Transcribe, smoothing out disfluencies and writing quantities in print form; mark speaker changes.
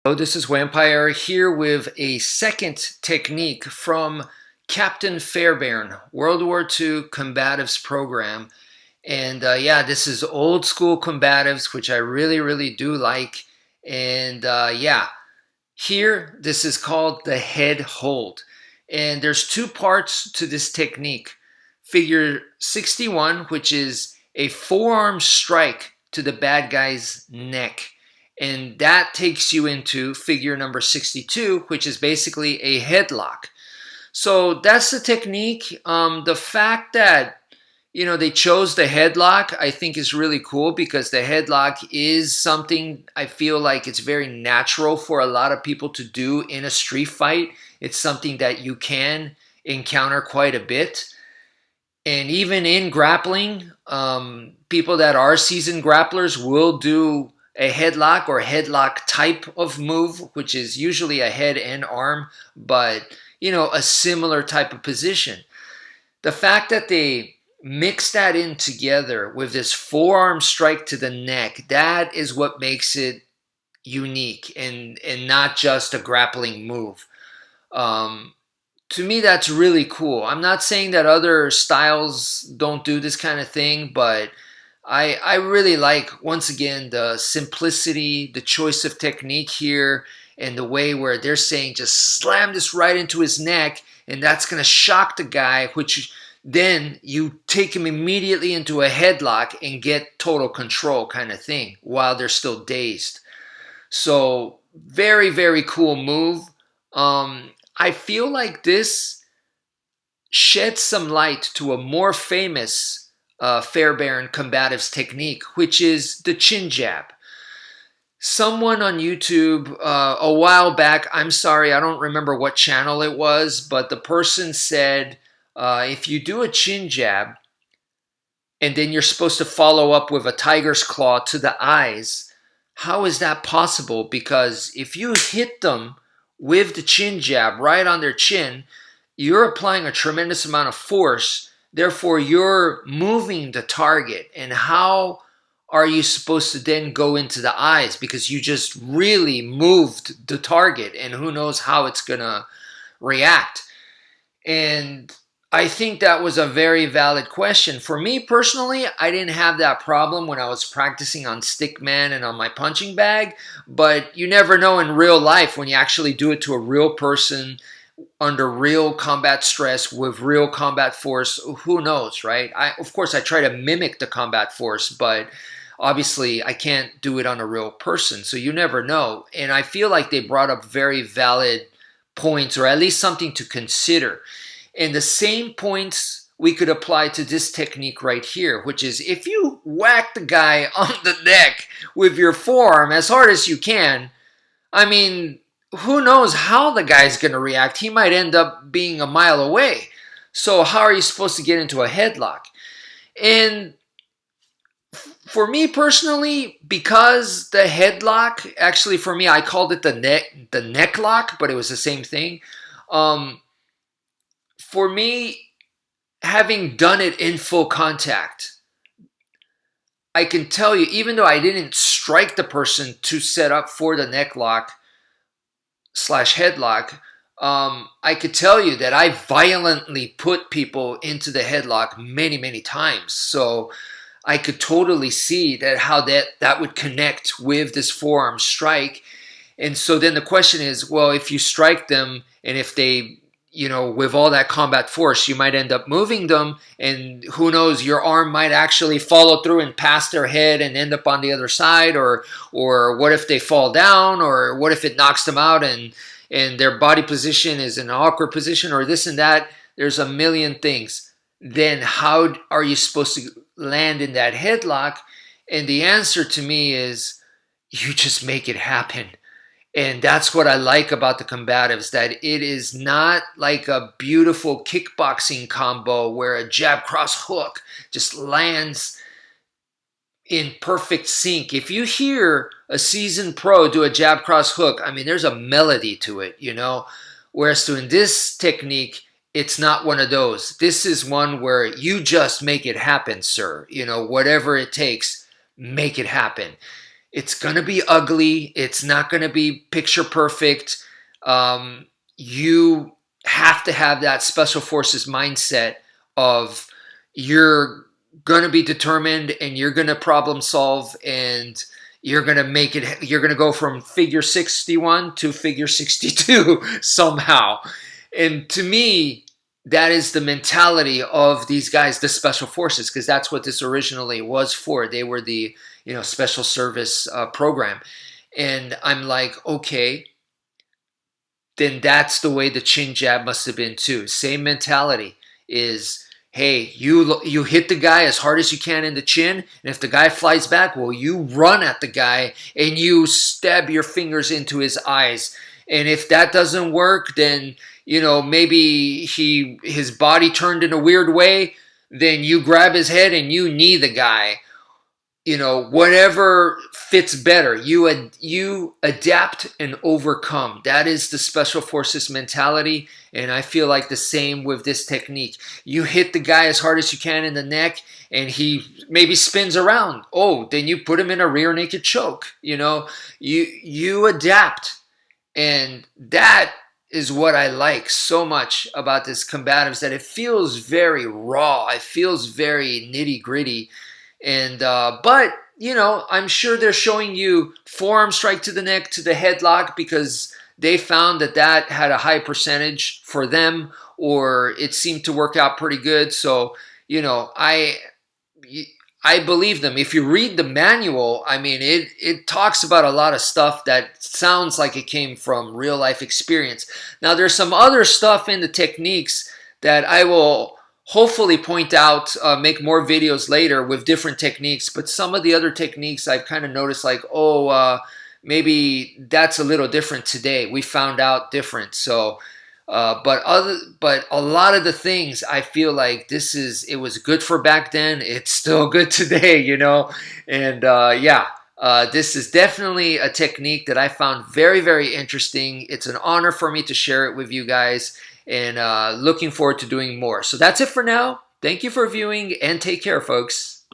Speaker 1: Hello, this is wmpyr here with a second technique from Captain Fairbairn, World War II Combatives program. And yeah, this is old school combatives, which I really do like. And yeah, here this is called the head hold. And there's two parts to this technique. Figure 61, which is a forearm strike to the bad guy's neck. And that takes you into figure number 62, which is basically a headlock. So that's the technique. The fact that, they chose the headlock, I think is really cool because the headlock is something I feel like it's very natural for a lot of people to do in a street fight. It's something that you can encounter quite a bit. And even in grappling, people that are seasoned grapplers will do a headlock or headlock type of move, which is usually a head and arm, but a similar type of position. The fact that they mix that in together with this forearm strike to the neck, that is what makes it unique and not just a grappling move. To me, that's really cool. I'm not saying that other styles don't do this kind of thing, but I really like, once again, the simplicity, the choice of technique here, and the way where they're saying just slam this right into his neck, and that's going to shock the guy, which then you take him immediately into a headlock and get total control kind of thing while they're still dazed. So very cool move. I feel like this sheds some light to a more famous Fairbairn combatives technique, which is the chin jab. Someone on YouTube a while back, I'm sorry, I don't remember what channel it was, but the person said if you do a chin jab and then you're supposed to follow up with a tiger's claw to the eyes, how is that possible? Because if you hit them with the chin jab right on their chin, you're applying a tremendous amount of force. Therefore, you're moving the target. And how are you supposed to then go into the eyes? Because you just really moved the target, and who knows how it's going to react. And I think that was a very valid question. For me personally, I didn't have that problem when I was practicing on Stickman and on my punching bag. But you never know in real life when you actually do it to a real person under real combat stress with real combat force. Who knows, right? Of course, I try to mimic the combat force, but obviously I can't do it on a real person. So you never know. And I feel like they brought up very valid points, or at least something to consider. And the same points we could apply to this technique right here, which is if you whack the guy on the neck with your forearm as hard as you can, I mean, who knows how the guy's going to react? He might end up being a mile away. So how are you supposed to get into a headlock? And for me personally, because the headlock, actually for me, I called it the neck lock, but it was the same thing. For me, having done it in full contact, I can tell you, even though I didn't strike the person to set up for the neck lock / headlock, I could tell you that I violently put people into the headlock many times. So I could totally see that how that would connect with this forearm strike. And so then the question is, well, if you strike them and if they, with all that combat force, you might end up moving them, and who knows, your arm might actually follow through and pass their head and end up on the other side, or what if they fall down, or what if it knocks them out and their body position is in an awkward position, or this and that. There's a million things. Then how are you supposed to land in that headlock? And the answer to me is you just make it happen. And that's what I like about the combatives, that it is not like a beautiful kickboxing combo where a jab cross hook just lands in perfect sync. If you hear a seasoned pro do a jab cross hook, I mean, there's a melody to it, Whereas in this technique, it's not one of those. This is one where you just make it happen, sir. Whatever it takes, make it happen. It's going to be ugly. It's not going to be picture perfect. You have to have that special forces mindset of you're going to be determined and you're going to problem solve and you're going to make it. You're going to go from figure 61 to figure 62 somehow. And to me, that is the mentality of these guys, the special forces, because that's what this originally was for. They were the special service program. And I'm like, okay, then that's the way the chin jab must have been too. Same mentality is, hey, you hit the guy as hard as you can in the chin, and if the guy flies back, well, you run at the guy and you stab your fingers into his eyes. And if that doesn't work, then maybe his body turned in a weird way, then you grab his head and you knee the guy. Whatever fits better. You adapt and overcome. That is the special forces mentality, and I feel like the same with this technique. You hit the guy as hard as you can in the neck, and he maybe spins around. Oh, then you put him in a rear naked choke. You adapt, and that is what I like so much about this combatives, that it feels very raw. It feels very nitty gritty. And but I'm sure they're showing you forearm strike to the neck to the headlock because they found that had a high percentage for them, or it seemed to work out pretty good. So I believe them. If you read the manual, I mean, it talks about a lot of stuff that sounds like it came from real life experience. Now, there's some other stuff in the techniques that I will hopefully point out, make more videos later with different techniques. But some of the other techniques I've kind of noticed, like, maybe that's a little different today. We found out different. So, but a lot of the things I feel like it was good for back then. It's still good today, And this is definitely a technique that I found very, very interesting. It's an honor for me to share it with you guys, and looking forward to doing more. So that's it for now. Thank you for viewing, and take care, folks.